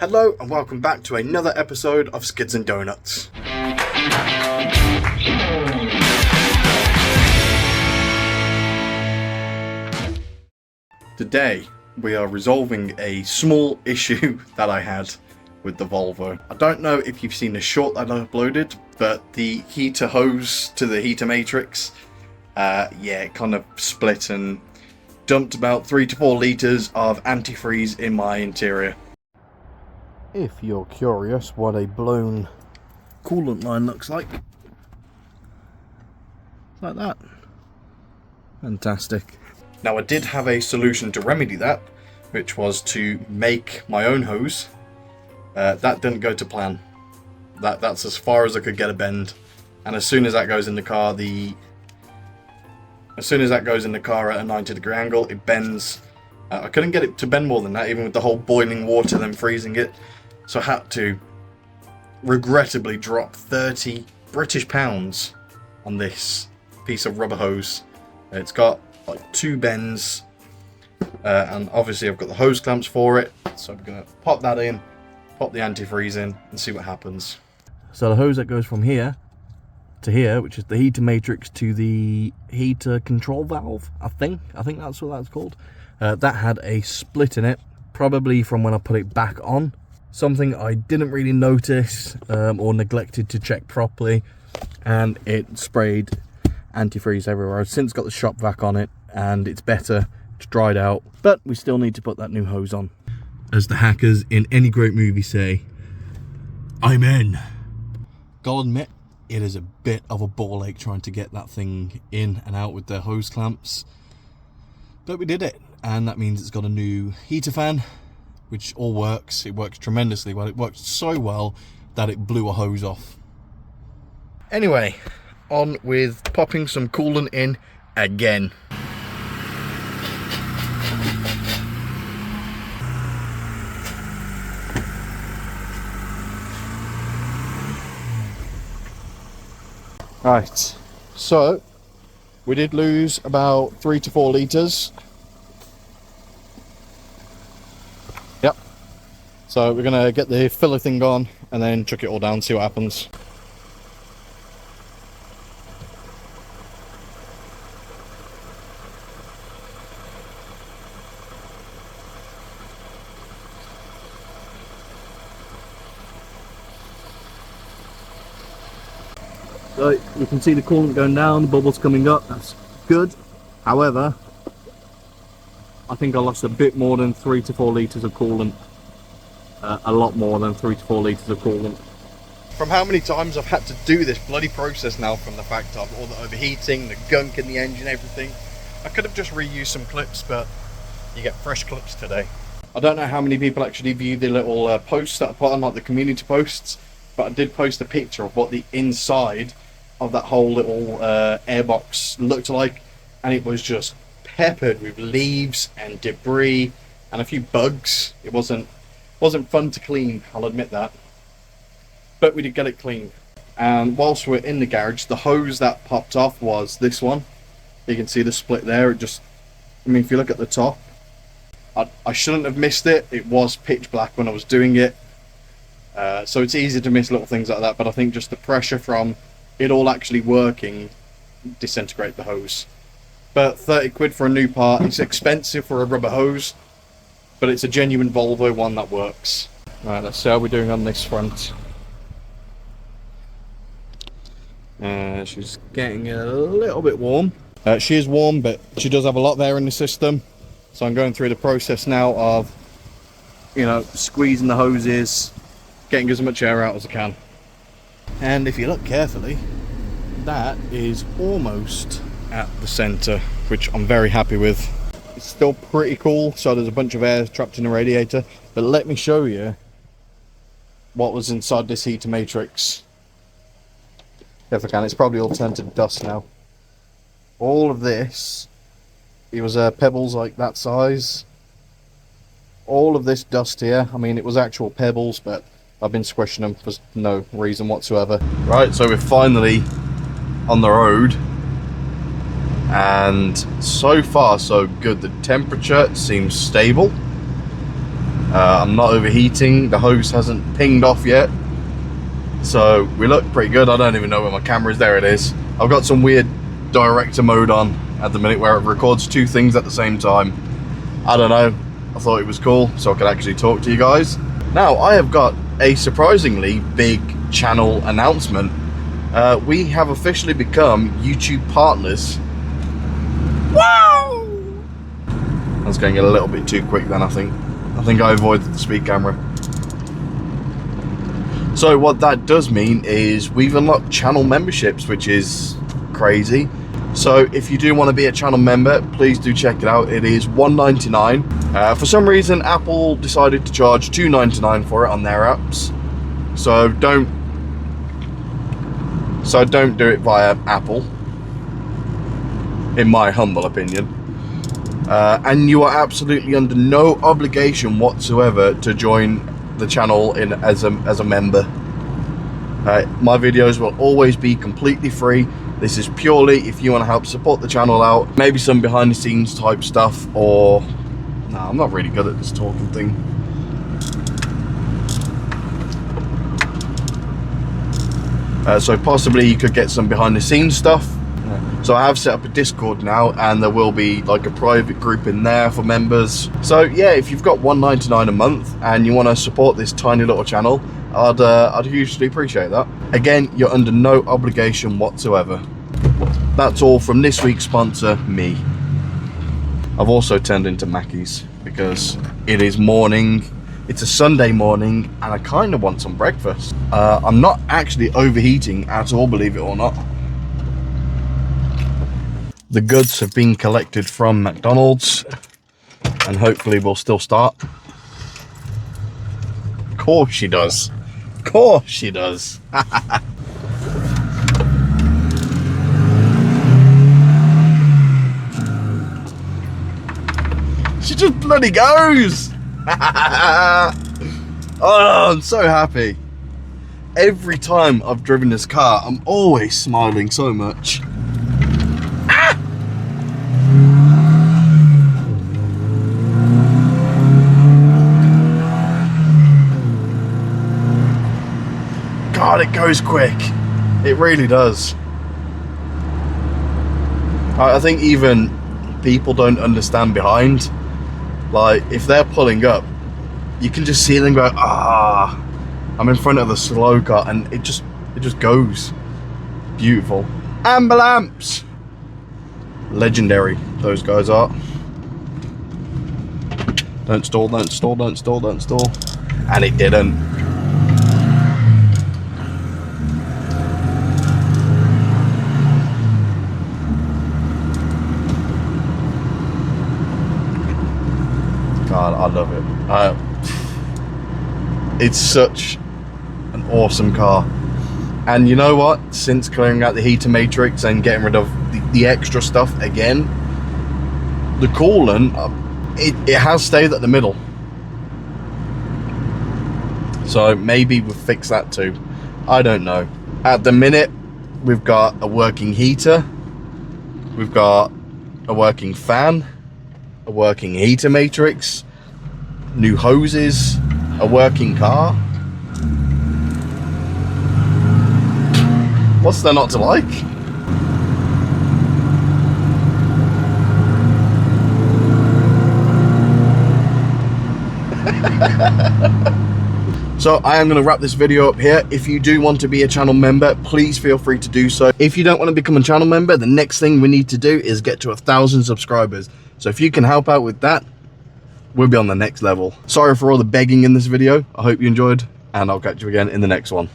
Hello and welcome back to another episode of Skids and Donuts. Today we are resolving a small issue that I had with the Volvo. I don't know if you've seen the short that I uploaded, but the heater hose to the heater matrix, it kind of split and dumped about 3 to 4 litres of antifreeze in my interior. If you're curious what a blown coolant line looks like that. Fantastic. Now I did have a solution to remedy that, which was to make my own hose. That didn't go to plan. That's as far as I could get a bend, and as soon as that goes in the car, at a 90-degree angle, it bends. I couldn't get it to bend more than that, even with the whole boiling water, then freezing it. So I had to regrettably drop 30 British pounds on this piece of rubber hose. It's got like 2 bends, and obviously I've got the hose clamps for it. So I'm gonna pop that in, pop the antifreeze in, and see what happens. So the hose that goes from here to here, which is the heater matrix to the heater control valve, I think that's what that's called, that had a split in it, probably from when I put it back on. Something I didn't really notice or neglected to check properly, and it sprayed antifreeze everywhere. I've since got the shop vac on it and it's better, it's dried out, but we still need to put that new hose on. As the hackers in any great movie say, I'm in. Gotta admit, it is a bit of a ball ache trying to get that thing in and out with the hose clamps, but we did it, and that means it's got a new heater fan, which all works. It works tremendously well. It worked so well that it blew a hose off. Anyway, on with popping some coolant in again. Right, so we did lose about 3 to 4 litres. Yep. So we're gonna get the filler thing on and then chuck it all down, see what happens. So you can see the coolant going down, the bubbles coming up, that's good. However, I think I lost a bit more than 3 to 4 litres of coolant. A lot more than 3 to 4 litres of coolant. From how many times I've had to do this bloody process now, from the fact of all the overheating, the gunk in the engine, everything. I could have just reused some clips, but you get fresh clips today. I don't know how many people actually view the little posts that I put on, like the community posts, but I did post a picture of what the inside of that whole little airbox looked like, and it was just peppered with leaves and debris and a few bugs. It wasn't fun to clean, I'll admit that, but we did get it clean. And whilst we're in the garage, the hose that popped off was this one. You can see the split there. It just, I mean, if you look at the top, I shouldn't have missed it. It was pitch black when I was doing it, so it's easy to miss little things like that, but I think just the pressure from it all actually working disintegrate the hose. But 30 quid for a new part, it's expensive for a rubber hose, but it's a genuine Volvo one that works. Right, let's see how we're doing on this front. She's getting a little bit warm. She is warm, but she does have a lot of air in the system, so I'm going through the process now of, you know, squeezing the hoses, getting as much air out as I can. And if you look carefully, that is almost at the center, which I'm very happy with. It's still pretty cool, so there's a bunch of air trapped in the radiator, but let me show you what was inside this heater matrix. If I can, it's probably all turned to dust now. All of this, it was pebbles like that size. All of this dust here, I mean, it was actual pebbles, but I've been squishing them for no reason whatsoever. Right, so we're finally on the road, and so far so good. The temperature seems stable. I'm not overheating. The hose hasn't pinged off yet. So we look pretty good. I don't even know where my camera is. There it is. I've got some weird director mode on at the minute where it records two things at the same time. I don't know. I thought it was cool so I could actually talk to you guys. Now, I have got a surprisingly big channel announcement. We have officially become YouTube partners. Wow! I was going a little bit too quick then, I think. I think I avoided the speed camera. So what that does mean is we've unlocked channel memberships, which is crazy. So if you do want to be a channel member, please do check it out. It is $1.99. For some reason, Apple decided to charge $2.99 for it on their apps. So don't do it via Apple, in my humble opinion. And you are absolutely under no obligation whatsoever to join the channel as a member. My videos will always be completely free. This is purely if you want to help support the channel out, maybe some behind the scenes type stuff, or no, I'm not really good at this talking thing. So possibly you could get some behind the scenes stuff. So I have set up a Discord now, and there will be like a private group in there for members. So yeah, if you've got $1.99 a month and you want to support this tiny little channel, I'd hugely appreciate that. Again, you're under no obligation whatsoever. That's all from this week's sponsor, me. I've also turned into Mackey's because it is morning. It's a Sunday morning and I kind of want some breakfast. I'm not actually overheating at all, believe it or not. The goods have been collected from McDonald's and hopefully we'll still start. Of course she does. Of course she does. She just bloody goes. Oh, I'm so happy. Every time I've driven this car, I'm always smiling so much. God, it goes quick. It really does. I think even people don't understand behind. Like, if they're pulling up, you can just see them go, ah, I'm in front of the slow car, and it just goes. Beautiful. Amber lamps. Legendary, those guys are. Don't stall, don't stall, don't stall, don't stall. And it didn't. God, I love it. It's such an awesome car. And you know what? Since clearing out the heater matrix and getting rid of the extra stuff again, the coolant, it has stayed at the middle. So maybe we'll fix that too. I don't know. At the minute, we've got a working heater. We've got a working fan. A working heater matrix, new hoses, a working car. What's there not to like? So I am going to wrap this video up here. If you do want to be a channel member, please feel free to do so. If you don't want to become a channel member, the next thing we need to do is get to 1,000 subscribers. So if you can help out with that, we'll be on the next level. Sorry for all the begging in this video. I hope you enjoyed, and I'll catch you again in the next one.